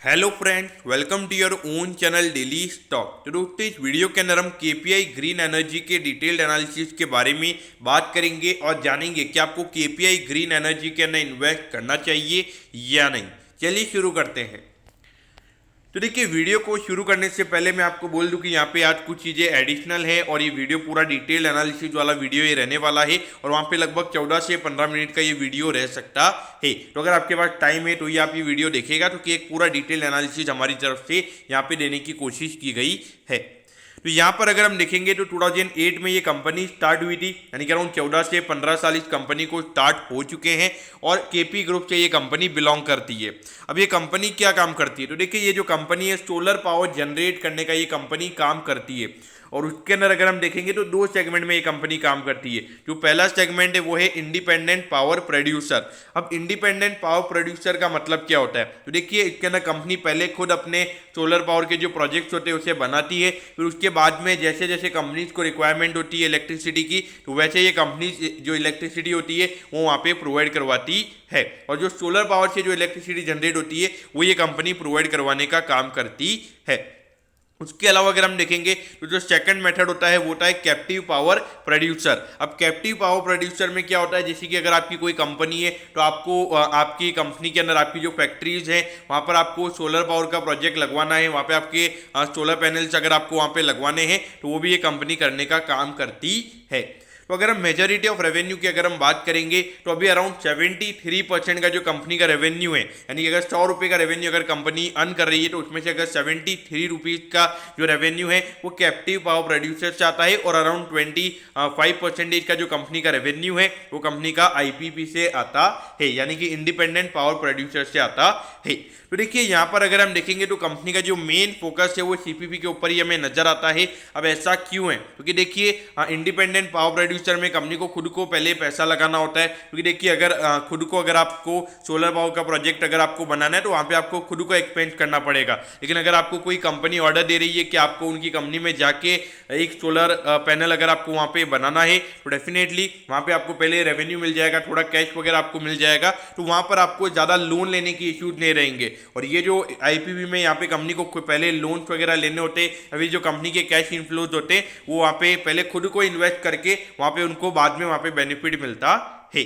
Hello friends, welcome to your own channel Daily Stock. तो दोस्तों, इस वीडियो के अंदर हम केपीआई ग्रीन एनर्जी के डिटेल्ड एनालिसिस के बारे में बात करेंगे और जानेंगे कि आपको केपीआई ग्रीन एनर्जी के अंदर इन्वेस्ट करना चाहिए या नहीं। चलिए शुरू करते हैं। तो देखिए, वीडियो को शुरू करने से पहले मैं आपको बोल दूं कि यहाँ पे आज कुछ चीज़ें एडिशनल है और ये वीडियो पूरा डिटेल एनालिसिस वाला वीडियो ये रहने वाला है और वहाँ पे लगभग 14 से 15 मिनट का ये वीडियो रह सकता है। तो अगर आपके पास टाइम है तो ये आप ये वीडियो देखेगा तो कि एक पूरा डिटेल एनालिसिस हमारी तरफ से यहाँ पे देने की कोशिश की गई है। तो यहाँ पर अगर हम देखेंगे तो 2008 में ये कंपनी स्टार्ट हुई थी, यानी कि अराउंड 14 से 15 साल इस कंपनी को स्टार्ट हो चुके हैं और केपी ग्रुप से ये कंपनी बिलोंग करती है। अब ये कंपनी क्या काम करती है, तो देखिए ये जो कंपनी है सोलर पावर जनरेट करने का ये कंपनी काम करती है और उसके अंदर अगर हम देखेंगे तो दो सेगमेंट में ये कंपनी काम करती है। जो पहला सेगमेंट है वो है इंडिपेंडेंट पावर प्रोड्यूसर। अब इंडिपेंडेंट पावर प्रोड्यूसर का मतलब क्या होता है, तो देखिए इसके अंदर कंपनी पहले खुद अपने सोलर पावर के जो प्रोजेक्ट्स होते हैं उसे बनाती है, फिर उसके बाद में जैसे जैसे कंपनीज को रिक्वायरमेंट होती है इलेक्ट्रिसिटी की, तो वैसे ये कंपनीज जो इलेक्ट्रिसिटी होती है वो वहाँ पे प्रोवाइड करवाती है और जो सोलर पावर से जो इलेक्ट्रिसिटी जनरेट होती है वो ये कंपनी प्रोवाइड करवाने का काम करती है। उसके अलावा अगर हम देखेंगे तो जो सेकंड मेथड होता है वो होता है कैप्टिव पावर प्रोड्यूसर। अब कैप्टिव पावर प्रोड्यूसर में क्या होता है, जैसे कि अगर आपकी कोई कंपनी है तो आपको आपकी कंपनी के अंदर आपकी जो फैक्ट्रीज हैं वहाँ पर आपको सोलर पावर का प्रोजेक्ट लगवाना है, वहाँ पे आपके सोलर पैनल्स अगर आपको वहाँ पे लगवाने हैं तो वो भी ये कंपनी करने का काम करती है। तो अगर हम मेजॉरिटी ऑफ रेवेन्यू की अगर हम बात करेंगे तो अभी अराउंड 73% का जो कंपनी का रेवेन्यू है, यानी कि अगर 100 रुपये का रेवेन्यू अगर कंपनी अर्न कर रही है तो उसमें से अगर 73 रुपीज़ का जो रेवेन्यू है वो कैप्टिव पावर प्रोड्यूसर से आता है और अराउंड 25% का जो कंपनी का रेवेन्यू है वो कंपनी का आईपीपी से आता है, यानी कि इंडिपेंडेंट पावर प्रोड्यूसर से आता है। तो देखिए यहाँ पर अगर हम देखेंगे तो कंपनी का जो मेन फोकस है वो सीपीपी के ऊपर ही हमें नजर आता है। अब ऐसा क्यों है, क्योंकि देखिए इंडिपेंडेंट पावर प्रोड्यूसर में कंपनी को खुद को पहले पैसा लगाना होता है, क्योंकि देखिए अगर खुद को अगर आपको सोलर पावर का प्रोजेक्ट अगर आपको बनाना है तो वहाँ पे आपको खुद को एक्सपेंस करना पड़ेगा। लेकिन अगर आपको कोई कंपनी ऑर्डर दे रही है कि आपको उनकी कंपनी में जाके एक सोलर पैनल अगर आपको वहाँ पे बनाना है तो डेफिनेटली वहाँ पे आपको पहले रेवेन्यू मिल जाएगा, थोड़ा कैश वगैरह आपको मिल जाएगा, तो वहाँ पर आपको ज़्यादा लोन लेने की इश्यूज नहीं रहेंगे। और ये जो आईपीवी में यहाँ पे कंपनी को पहले लोन्स वगैरह लेने होते, अभी जो कंपनी के कैश इनफ्लोज होते वो वहाँ पे पहले खुद को इन्वेस्ट करके वहाँ पे उनको बाद में वहाँ पे बेनिफिट मिलता है।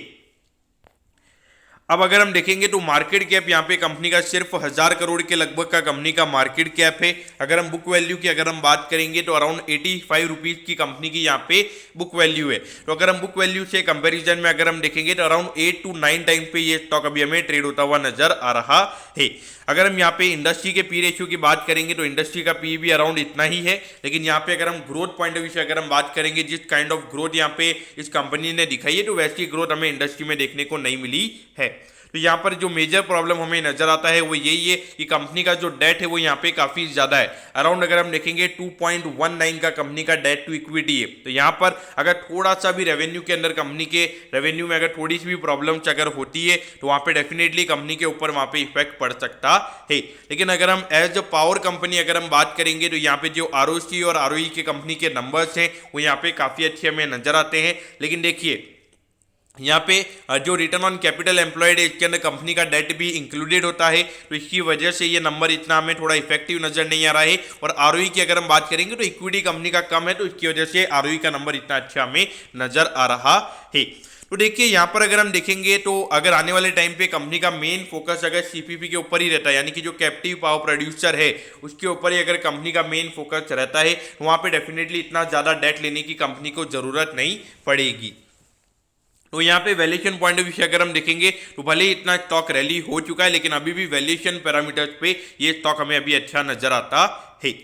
अब अगर हम देखेंगे तो मार्केट कैप यहाँ पे कंपनी का सिर्फ 1000 करोड़ के लगभग का कंपनी का मार्केट कैप है। अगर हम बुक वैल्यू की अगर हम बात करेंगे तो अराउंड 85 रुपीज़ की कंपनी की यहाँ पे बुक वैल्यू है। तो अगर हम बुक वैल्यू से कंपैरिजन में अगर हम देखेंगे तो अराउंड 8 to 9 टाइम पे ये स्टॉक अभी हमें ट्रेड होता हुआ नजर आ रहा है। अगर हम यहाँ पे इंडस्ट्री के पी रेशियो की बात करेंगे तो इंडस्ट्री का पी भी अराउंड इतना ही है, लेकिन यहाँ पे अगर हम ग्रोथ पॉइंट ऑफ व्यू से अगर हम बात करेंगे जिस काइंड ऑफ ग्रोथ यहाँ पे इस कंपनी ने दिखाई है तो वैसी ग्रोथ हमें इंडस्ट्री में देखने को नहीं मिली है। तो यहाँ पर जो मेजर प्रॉब्लम हमें नजर आता है वो यही है कि कंपनी का जो डेट है वो यहाँ पे काफी ज्यादा है। अराउंड अगर हम देखेंगे 2.19 का कंपनी का डेट टू इक्विटी है। तो यहाँ पर अगर थोड़ा सा भी रेवेन्यू के अंदर कंपनी के रेवेन्यू में अगर थोड़ी सी भी प्रॉब्लम्स अगर होती है तो वहाँ पे डेफिनेटली कंपनी के ऊपर वहाँ पे इफेक्ट पड़ सकता है। लेकिन अगर हम एज अ पावर कंपनी अगर हम बात करेंगे तो यहाँ पे जो आरओसी और आरओई के कंपनी के नंबर्स हैं वो यहाँ पे काफी अच्छे हमें नजर आते हैं। लेकिन देखिए यहाँ पे जो रिटर्न ऑन कैपिटल एम्प्लॉयड है इसके अंदर कंपनी का डेट भी इंक्लूडेड होता है, तो इसकी वजह से ये नंबर इतना हमें थोड़ा इफेक्टिव नजर नहीं आ रहा है। और आरओई की अगर हम बात करेंगे तो इक्विटी कंपनी का कम है, तो इसकी वजह से आरओई का नंबर इतना अच्छा हमें नजर आ रहा है। तो देखिए यहाँ पर अगर हम देखेंगे तो अगर आने वाले टाइम पे कंपनी का मेन फोकस अगर सीपीपी के ऊपर ही रहता है, यानी कि जो कैप्टिव पावर प्रोड्यूसर है उसके ऊपर ही अगर कंपनी का मेन फोकस रहता है तो वहाँ पे डेफिनेटली इतना ज़्यादा डेट लेने की कंपनी को जरूरत नहीं पड़ेगी। तो यहाँ पे वैल्यूएशन पॉइंट ऑफ व्यू से अगर हम देखेंगे तो भले ही इतना स्टॉक रैली हो चुका है लेकिन अभी भी वैल्यूएशन पैरामीटर्स पे ये स्टॉक हमें अभी अच्छा नजर आता है।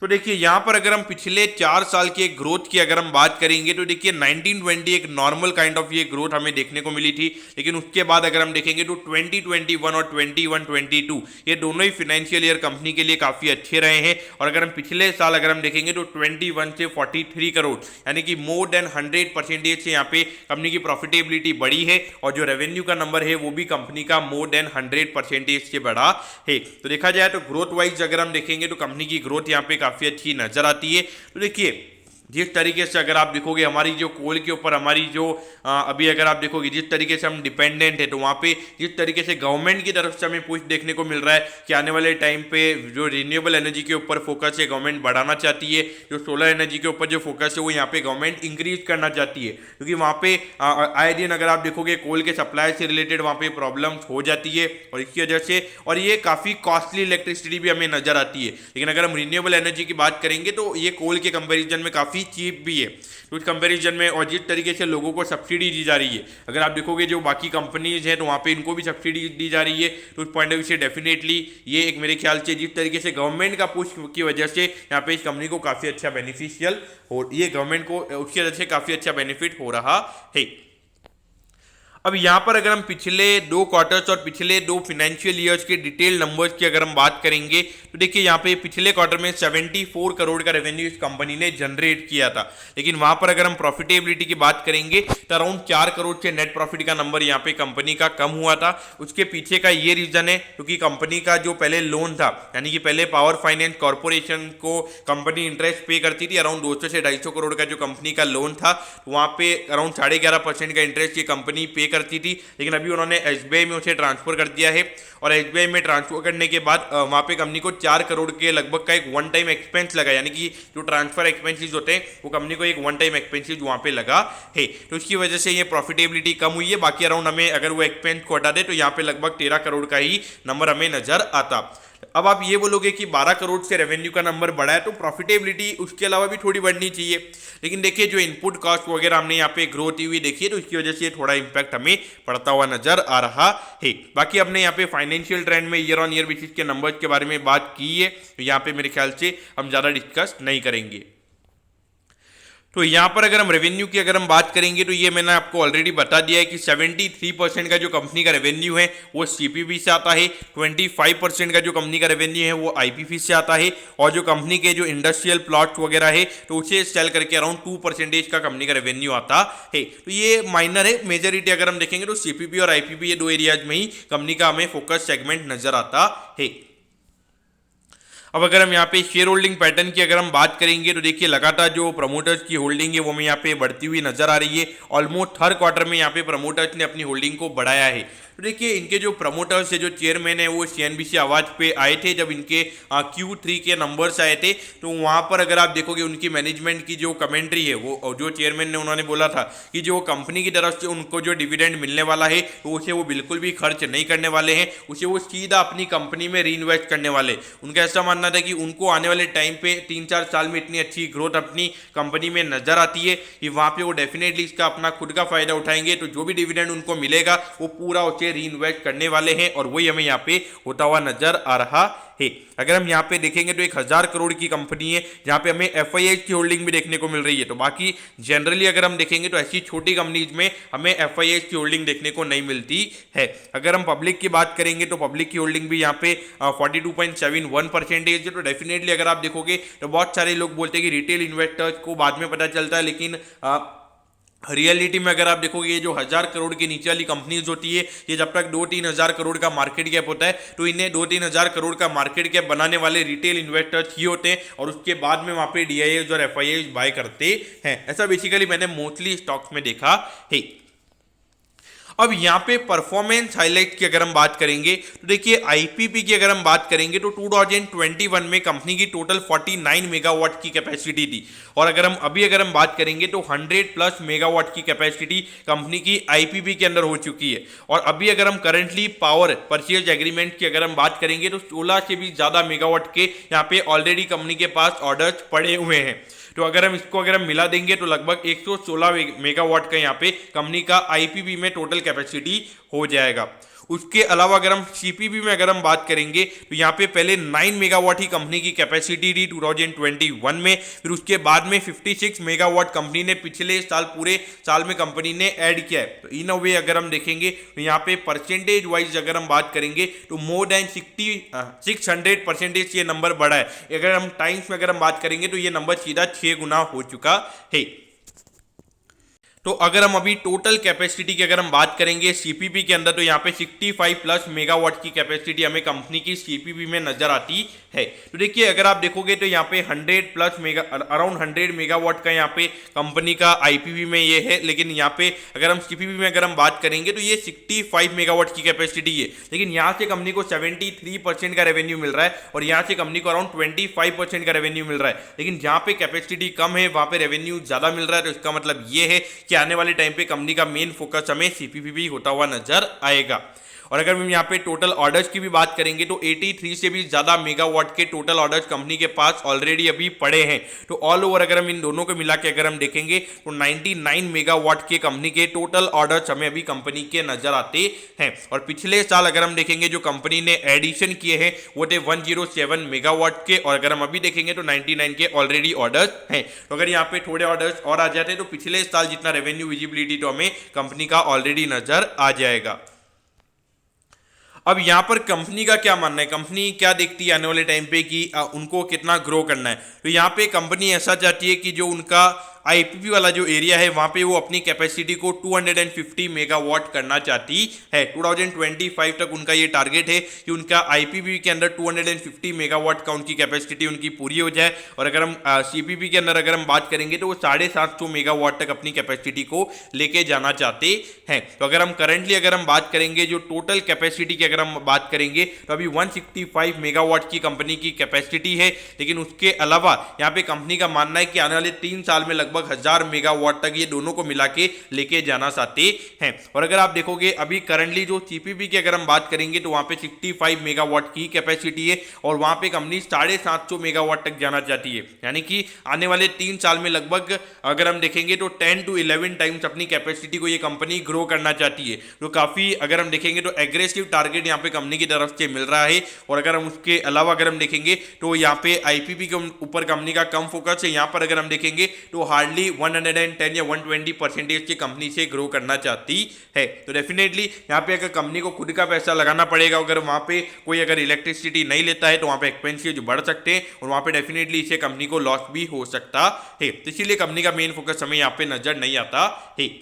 तो देखिए यहाँ पर अगर हम पिछले 4 साल के ग्रोथ की अगर हम बात करेंगे तो देखिए 1920 एक नॉर्मल काइंड ऑफ ये ग्रोथ हमें देखने को मिली थी, लेकिन उसके बाद अगर हम देखेंगे तो 2021 और 21-22 ये दोनों ही फाइनेंशियल ईयर कंपनी के लिए काफ़ी अच्छे रहे हैं। और अगर हम पिछले साल अगर हम देखेंगे तो 21 से 43 करोड़ यानी कि मोर देन 100% से यहाँ पे कंपनी की प्रॉफिटेबिलिटी बढ़ी है और जो रेवेन्यू का नंबर है वो भी कंपनी का मोर देन 100% से बढ़ा है। तो देखा जाए तो ग्रोथ वाइज अगर हम देखेंगे तो कंपनी की ग्रोथ यहाँ पे काफ़ी अच्छी नजर आती है। तो देखिए जिस तरीके से अगर आप देखोगे हमारी जो कोल के ऊपर हमारी जो अभी अगर आप देखोगे जिस तरीके से हम डिपेंडेंट है, तो वहाँ पे जिस तरीके से गवर्नमेंट की तरफ से हमें पुश देखने को मिल रहा है कि आने वाले टाइम पे जो रिन्यूएबल एनर्जी के ऊपर फोकस है गवर्नमेंट बढ़ाना चाहती है, जो सोलर एनर्जी के ऊपर जो फोकस है वो यहाँ पे गवर्नमेंट इंक्रीज करना चाहती है, क्योंकि वहाँ पे आए दिन अगर आप देखोगे कोल के सप्लाई से रिलेटेड वहाँ पे प्रॉब्लम्स हो जाती है और इसकी वजह से, और ये काफ़ी कॉस्टली इलेक्ट्रिसिटी भी हमें नजर आती है। लेकिन अगर हम रिन्यूएबल एनर्जी की बात करेंगे तो ये कोल के कंपेरिजन में काफ़ी चीप भी है, तो उस कंपेरिजन में। और जिस तरीके से लोगों को सब्सिडी दी जा रही है, अगर आप देखोगे जो बाकी कंपनीज हैं तो वहाँ पे इनको भी सब्सिडी दी जा रही है, तो उस पॉइंट ऑफ व्यू से डेफिनेटली ये एक मेरे ख्याल से जिस तरीके से गवर्नमेंट का पुश की वजह से यहाँ पे इस कंपनी को काफ़ी अच्छा बेनिफिशियल हो, ये गवर्नमेंट को उसकी वजह से काफ़ी अच्छा बेनिफिट हो रहा है। अब यहाँ पर अगर हम पिछले 2 क्वार्टर्स और पिछले 2 फाइनेंशियल ईयर्स के डिटेल नंबर्स की अगर हम बात करेंगे तो देखिए यहाँ पे पिछले क्वार्टर में 74 करोड़ का रेवेन्यू इस कंपनी ने जनरेट किया था, लेकिन वहाँ पर अगर हम प्रॉफिटेबिलिटी की बात करेंगे तो अराउंड 4 करोड़ से नेट प्रॉफिट का नंबर यहाँ पे कंपनी का कम हुआ था। उसके पीछे का ये रीजन है क्योंकि कंपनी का जो पहले लोन था, यानी कि पहले पावर फाइनेंस कॉर्पोरेशन को कंपनी इंटरेस्ट पे करती थी, अराउंड 200 से 250 करोड़ का जो कंपनी का लोन था, वहाँ पे अराउंड 11.5% का इंटरेस्ट ये कंपनी पे करती थी। लेकिन अभी उन्होंने एसबीआई में उसे ट्रांसफर कर दिया है और एसबीआई में ट्रांसफर करने के बाद वहाँ पे कंपनी को 4 करोड़ के लगभग का एक वन टाइम एक्सपेंस लगा, यानी कि जो ट्रांसफर एक्सपेंसेस होते हैं वो कंपनी को एक वन टाइम एक्सपेंसेस वहाँ पे लगा है, तो उसकी वजह से ये प्रॉफिटेबिलिटी कम हुई है। बाकी अराउंड हमें अगर वो एक्सपेंस को हटा दे तो यहाँ पे लगभग 13 करोड़ का ही नंबर हमें नजर आता। अब आप ये बोलोगे कि 12 करोड़ से रेवेन्यू का नंबर बढ़ा है तो प्रॉफिटेबिलिटी उसके अलावा भी थोड़ी बढ़नी चाहिए, लेकिन देखिए जो इनपुट कॉस्ट वगैरह हमने यहाँ पे ग्रोथ हुई देखिए, तो इसकी वजह से थोड़ा इंपैक्ट हमें पड़ता हुआ नजर आ रहा है। बाकी हमने यहाँ पे फाइनेंशियल ट्रेंड में ईयर ऑन ईयर बेसिस के नंबर्स के बारे में बात की है, तो यहाँ पे मेरे ख्याल से हम ज़्यादा डिस्कस नहीं करेंगे। तो यहाँ पर अगर हम रेवेन्यू की अगर हम बात करेंगे तो ये मैंने आपको ऑलरेडी बता दिया है कि 73% का जो कंपनी का रेवेन्यू है वो सीपीपी से आता है, 25% का जो कंपनी का रेवेन्यू है वो आईपीपी से आता है, और जो कंपनी के जो इंडस्ट्रियल प्लॉट्स वगैरह है तो उसे सेल करके अराउंड 2% का कंपनी का रेवेन्यू आता है। तो ये माइनर है, मेजॉरिटी अगर हम देखेंगे तो सीपीपी और आईपीपी ये 2 एरियाज में ही कंपनी का हमें फोकस सेगमेंट नजर आता है। अब अगर हम यहाँ पे शेयर होल्डिंग पैटर्न की अगर हम बात करेंगे तो देखिए लगातार जो प्रमोटर्स की होल्डिंग है वो हमें यहाँ पे बढ़ती हुई नजर आ रही है। ऑलमोस्ट हर क्वार्टर में यहाँ पे प्रमोटर्स ने अपनी होल्डिंग को बढ़ाया है। तो देखिए इनके जो प्रमोटर्स है, जो चेयरमैन है, वो सीएनबीसी आवाज पे आए थे जब इनके Q3 के नंबर्स आए थे, तो वहाँ पर अगर आप देखोगे उनकी मैनेजमेंट की जो कमेंट्री है वो जो चेयरमैन ने उन्होंने बोला था कि जो कंपनी की तरफ से उनको जो डिविडेंड मिलने वाला है तो उसे वो बिल्कुल भी खर्च नहीं करने वाले हैं, उसे वो सीधा अपनी कंपनी में री इन्वेस्ट करने वाले। उनका ऐसा मानना था कि उनको आने वाले टाइम पे 3-4 साल में इतनी अच्छी ग्रोथ अपनी कंपनी में नजर आती है कि वहाँ पे वो डेफिनेटली इसका अपना खुद का फायदा उठाएंगे, तो जो भी डिविडेंड उनको मिलेगा वो पूरा उसे री इन्वेस्ट करने वाले हैं, और वही हमें यहाँ पे होता हुआ नजर आ रहा है। अगर हम यहाँ पे देखेंगे तो 1000 करोड़ की कंपनी है जहाँ पे हमें एफआईआई की होल्डिंग भी देखने को मिल रही है। तो बाकी जनरली अगर हम देखेंगे तो ऐसी छोटी कंपनीज में हमें एफआईआई की होल्डिंग देखने को नहीं मिलती है। अगर हम पब्लिक की बात करेंगे तो पब्लिक की होल्डिंग भी यहाँ पे 42.71% है। तो डेफिनेटली अगर आप देखोगे तो बहुत सारे लोग बोलते हैं कि रिटेल इन्वेस्टर्स को बाद में पता चलता है, लेकिन रियलिटी में अगर आप देखोगे ये जो 1000 करोड़ की नीचे वाली कंपनीज होती है, ये जब तक 2-3 हज़ार करोड़ का मार्केट कैप होता है तो इन्हें 2-3 हज़ार करोड़ का मार्केट कैप बनाने वाले रिटेल इन्वेस्टर्स ही होते हैं, और उसके बाद में वहाँ पे डीआईएस और एफआईआईस बाय करते हैं। ऐसा बेसिकली मैंने मोस्टली स्टॉक्स में देखा है। अब यहाँ पे परफॉर्मेंस हाईलाइट की अगर हम बात करेंगे तो देखिए आईपीपी की अगर हम बात करेंगे तो 2021 में कंपनी की टोटल 49 मेगावाट की कैपेसिटी थी, और अगर हम बात करेंगे तो 100+ मेगावाट की कैपेसिटी कंपनी की आईपीपी के अंदर हो चुकी है। और अभी अगर हम करंटली पावर परचेज एग्रीमेंट की अगर हम बात करेंगे तो 16 से भी ज़्यादा मेगावाट के यहाँ पे ऑलरेडी कंपनी के पास ऑर्डर्स पड़े हुए हैं। तो अगर हम मिला देंगे तो लगभग 116 मेगावाट का यहाँ पे कंपनी का आईपीपी में टोटल कैपेसिटी हो जाएगा। उसके अलावा अगर हम सीपीपी में अगर हम बात करेंगे तो यहाँ पे पहले 9 मेगावाट ही कंपनी की कैपेसिटी थी 2021 में, फिर उसके बाद में 56 मेगावाट कंपनी ने पिछले साल पूरे साल में कंपनी ने ऐड किया है। तो इन अ वे अगर हम देखेंगे तो यहाँ पे परसेंटेज वाइज अगर हम बात करेंगे तो मोर देन 600% ये नंबर बढ़ा है। अगर हम टाइम्स में अगर हम बात करेंगे तो ये नंबर सीधा 6 गुना हो चुका है। तो अगर हम अभी टोटल कैपेसिटी की अगर हम बात करेंगे सीपीपी के अंदर, तो यहाँ पे 65 प्लस मेगावाट की कैपेसिटी हमें कंपनी की सीपीपी में नजर आती है। तो देखिए अगर आप देखोगे तो यहाँ पे 100 प्लस अराउंड 100 मेगावाट का यहाँ पे कंपनी का आईपीवी में ये है, लेकिन यहाँ पे अगर हम सीपीपी में अगर हम बात करेंगे तो ये 65 मेगावाट की कैपेसिटी है, लेकिन यहाँ से कंपनी को 73% का रेवेन्यू मिल रहा है और यहाँ से कंपनी को अराउंड 25% का रेवेन्यू मिल रहा है, लेकिन जहाँ पे कैपेसिटी कम है वहाँ पे रेवेन्यू ज्यादा मिल रहा है। तो इसका मतलब ये है कि आने वाले टाइम पे कंपनी का मेन फोकस हमें सीपीपी भी होता हुआ नजर आएगा। और अगर हम यहाँ पे टोटल ऑर्डर्स की भी बात करेंगे तो 83 से भी ज्यादा मेगावाट के टोटल ऑर्डर्स कंपनी के पास ऑलरेडी अभी पड़े हैं। तो ऑल ओवर अगर हम इन दोनों को मिला के अगर हम देखेंगे तो 99 मेगावाट के कंपनी के टोटल ऑर्डर्स हमें अभी कंपनी के नजर आते हैं। और पिछले साल अगर हम देखेंगे जो कंपनी ने एडिशन किए हैं वो थे 107 मेगावाट के, और अगर हम अभी देखेंगे तो 99 के ऑलरेडी ऑर्डर्स हैं। तो अगर यहाँ पे थोड़े ऑर्डर्स और आ जाते तो पिछले साल जितना रेवेन्यू विजिबिलिटी तो हमें कंपनी का ऑलरेडी नजर आ जाएगा। अब यहाँ पर कंपनी का क्या मानना है, कंपनी क्या देखती है आने वाले टाइम पे कि उनको कितना ग्रो करना है। तो यहाँ पे कंपनी ऐसा चाहती है कि जो उनका आईपीपी वाला जो एरिया है वहां पे वो अपनी कैपेसिटी को 250 मेगावाट करना चाहती है। 2025 तक उनका ये टारगेट है कि उनका आईपीपी के अंदर 250 मेगावाट का उनकी कैपेसिटी उनकी पूरी हो जाए। और अगर हम सीपीपी के अंदर अगर हम बात करेंगे तो वो 750 मेगावाट तक अपनी कैपेसिटी को लेके जाना चाहते हैं। तो अगर हम करंटली अगर हम बात करेंगे जो टोटल कैपेसिटी की अगर हम बात करेंगे तो अभी 165 मेगावाट की कंपनी की कैपेसिटी है, लेकिन उसके अलावा यहाँ पे कंपनी का मानना है कि आने वाले 3 साल में लगभग 1000 मेगावाट तक ये दोनों को मिला के लेके जाना चाहते हैं। और अगर आप देखोगे अभी करंटली जो सीपीपी की अगर हम बात करेंगे तो वहां पे 65 मेगावाट की कैपेसिटी है और वहां पे कंपनी 750 मेगावाट तक जाना चाहती है, यानी कि आने वाले 3 साल में लगभग अगर हम देखेंगे तो 10 to 11 टाइम्स अपनी कैपेसिटी को ये कंपनी ग्रो करना चाहती है। तो काफी अगर हम देखेंगे तो एग्रेसिव टारगेट यहाँ पे कंपनी की तरफ से मिल रहा है। और अगर हम उसके अलावा अगर हम देखेंगे तो यहाँ पे आईपीपी के ऊपर कंपनी का कम फोकस है। यहाँ पर अगर हम देखेंगे तो हार्डली 110 या 120% की कंपनी से ग्रो करना चाहती है। तो डेफिनेटली यहाँ पे अगर कंपनी को खुद का पैसा लगाना पड़ेगा, अगर वहां पे कोई अगर इलेक्ट्रिसिटी नहीं लेता है तो वहां पे एक्सपेंसिव बढ़ सकते हैं और वहां पे डेफिनेटली इसे कंपनी को लॉस भी हो सकता है। तो इसीलिए कंपनी का मेन फोकस हमें यहाँ पे नजर नहीं आता है।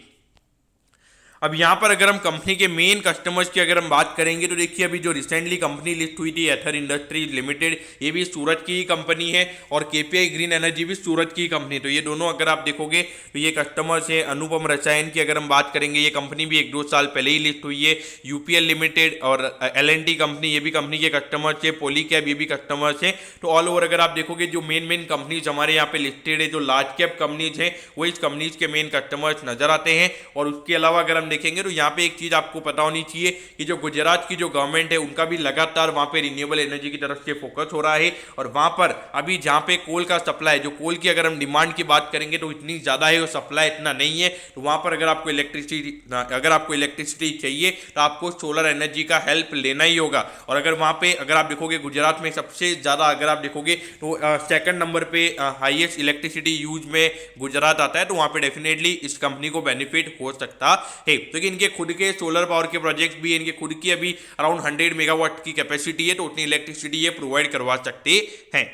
अब यहाँ पर अगर हम कंपनी के मेन कस्टमर्स की अगर हम बात करेंगे तो देखिए अभी जो रिसेंटली कंपनी लिस्ट हुई थी एथर इंडस्ट्रीज लिमिटेड, ये भी सूरत की ही कंपनी है और केपीआई ग्रीन एनर्जी भी सूरत की कंपनी। तो ये दोनों अगर आप देखोगे तो ये कस्टमर्स है। अनुपम रसायन की अगर हम बात करेंगे ये कंपनी भी 1-2 साल पहले ही लिस्ट हुई है। यूपीएल लिमिटेड और एल&टी कंपनी ये भी कंपनी के कस्टमर्स है। पॉलीकैब ये भी कस्टमर्स है। तो ऑल ओवर अगर आप देखोगे जो मेन कंपनीज हमारे यहाँ पे लिस्टेड है, जो लार्ज कैप कंपनीज है वो इस कंपनीज के मेन कस्टमर्स नजर आते हैं। और उसके अलावा अगर हम देखेंगे तो यहाँ पे एक चीज आपको पता होनी चाहिए कि जो गुजरात की जो गवर्नमेंट है उनका भी लगातार वहां पे रिन्यूएबल एनर्जी की तरफ से फोकस हो रहा है। और वहां पर अभी जहां पे कोल का सप्लाई, जो कोल की अगर हम डिमांड की बात करेंगे तो इतनी ज्यादा है और सप्लाई इतना नहीं है। तो वहां पर अगर आपको इलेक्ट्रिसिटी चाहिए तो आपको सोलर एनर्जी का हेल्प लेना ही होगा। और अगर वहां पे अगर आप देखोगे गुजरात में सबसे ज्यादा अगर आप देखोगे तो सेकंड नंबर पे हाईएस्ट इलेक्ट्रिसिटी यूज में गुजरात आता है। तो वहां पे डेफिनेटली इस कंपनी को बेनिफिट हो सकता है। तो इनके खुद के सोलर पावर के प्रोजेक्ट भी, इनके खुद की अभी अराउंड 100 मेगावाट की कैपेसिटी है, तो उतनी इलेक्ट्रिसिटी ये प्रोवाइड करवा सकते हैं।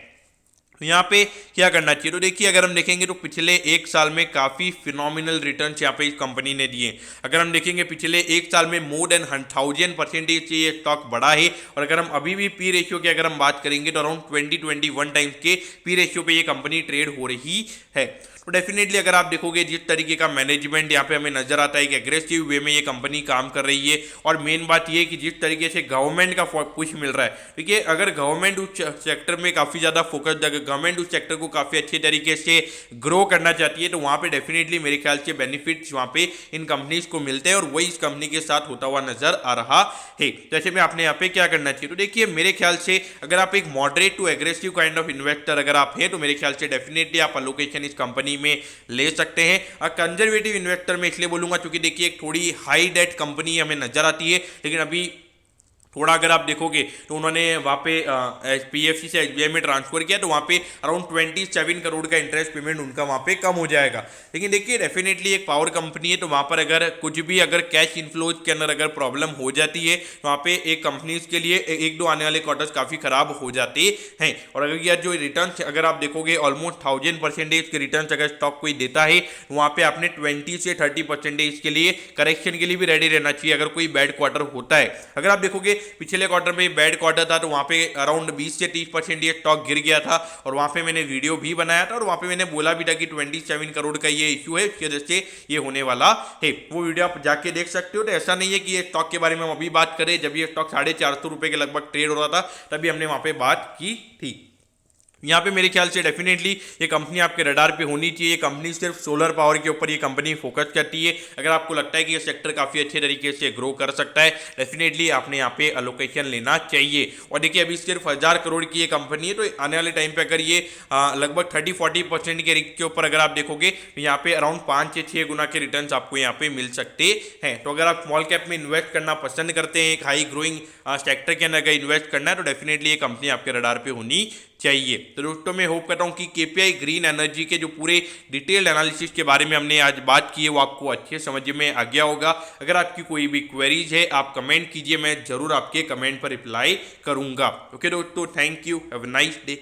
यहाँ पे क्या करना चाहिए तो देखिए अगर हम देखेंगे तो पिछले 1 साल में काफी फिनोमिनल रिटर्न्स यहाँ पे इस कंपनी ने दिए। अगर हम देखेंगे पिछले 1 साल में मोर देन 1000% से ये स्टॉक बढ़ा है। और अगर हम अभी भी पी रेशियो की अगर हम बात करेंगे तो अराउंड 20-21 टाइम्स के पी रेशियो पे ये कंपनी ट्रेड हो रही है। तो डेफिनेटली अगर आप देखोगे जिस तरीके का मैनेजमेंट यहाँ पे हमें नजर आता है कि एग्रेसिव वे में ये कंपनी काम कर रही है। और मेन बात ये है कि जिस तरीके से गवर्नमेंट का पुश मिल रहा है, देखिए अगर गवर्नमेंट उस सेक्टर में काफी ज्यादा फोकस, अगर गवर्नमेंट उस सेक्टर को काफी अच्छे तरीके से ग्रो करना चाहती है तो वहां पे डेफिनेटली मेरे ख्याल से बेनिफिट्स वहां पे इन कंपनीज को मिलते हैं और वही इस कंपनी के साथ होता हुआ नजर आ रहा है। जैसे में आपने यहाँ पे क्या करना चाहिए तो देखिए मेरे ख्याल से अगर आप एक moderate to aggressive kind of investor अगर आप हैं तो मेरे ख्याल से डेफिनेटली आप अलोकेशन इस कंपनी में ले सकते हैं। कंजर्वेटिव इन्वेस्टर में इसलिए बोलूंगा क्योंकि देखिए एक थोड़ी हाई डेट कंपनी हमें नजर आती है, लेकिन अभी थोड़ा अगर आप देखोगे तो उन्होंने वहाँ पे पीएफसी से एसबीआई में ट्रांसफर किया तो वहाँ पे अराउंड 27 करोड़ का इंटरेस्ट पेमेंट उनका वहाँ पे कम हो जाएगा। लेकिन देखिए डेफिनेटली एक पावर कंपनी है तो वहाँ पर अगर कुछ भी अगर कैश इनफ्लोज के अंदर अगर प्रॉब्लम हो जाती है तो वहाँ पे एक कंपनीज के लिए एक दो आने वाले क्वार्टर्स काफ़ी खराब हो जाते हैं। और अगर यार जो रिटर्न अगर आप देखोगे ऑलमोस्ट 1000% के रिटर्न अगर स्टॉक कोई देता है वहाँ पे आपने 20 से 30% के लिए करेक्शन के लिए भी रेडी रहना चाहिए अगर कोई बैड क्वार्टर होता है। अगर आप देखोगे पिछले क्वार्टर में बैड क्वार्टर था तो वहाँ पे अराउंड 20 से 30% ये स्टॉक गिर गया था और वहाँ पे मैंने वीडियो भी बनाया था और वहाँ पे मैंने बोला भी था कि 27 करोड़ का ये इश्यू है, इसकी वजह से ये होने वाला है। वो वीडियो आप जाके देख सकते हो। तो ऐसा नहीं है कि ये स्टॉक के बारे में हम अभी बात करें, जब ये स्टॉक 450 रुपये के लगभग ट्रेड हो रहा था तभी हमने वहाँ पे बात की थी। यहाँ पे मेरे ख्याल से डेफिनेटली ये कंपनी आपके रडार पे होनी चाहिए। कंपनी सिर्फ सोलर पावर के ऊपर ये कंपनी फोकस करती है। अगर आपको लगता है कि ये सेक्टर काफ़ी अच्छे तरीके से ग्रो कर सकता है डेफिनेटली आपने यहाँ पे अलोकेशन लेना चाहिए। और देखिए अभी सिर्फ 1000 करोड़ की ये कंपनी है तो आने वाले टाइम पे अगर ये लगभग 30-40% के रिस्क के ऊपर अगर आप देखोगे तो यहाँ पे अराउंड 5 से 6 गुना के रिटर्न आपको यहाँ पे मिल सकते हैं। तो अगर आप स्मॉल कैप में इन्वेस्ट करना पसंद करते हैं, एक हाई ग्रोइंग सेक्टर के अंदर अगर इन्वेस्ट करना है तो डेफिनेटली ये कंपनी आपके रडार पे होनी चाहिए। तो दोस्तों मैं होप करता हूँ कि केपीआई ग्रीन एनर्जी के जो पूरे डिटेल्ड एनालिसिस के बारे में हमने आज बात की है वो आपको अच्छे समझ में आ गया होगा। अगर आपकी कोई भी क्वेरीज है आप कमेंट कीजिए, मैं जरूर आपके कमेंट पर रिप्लाई करूंगा। ओके दोस्तों, thank you, have a nice day.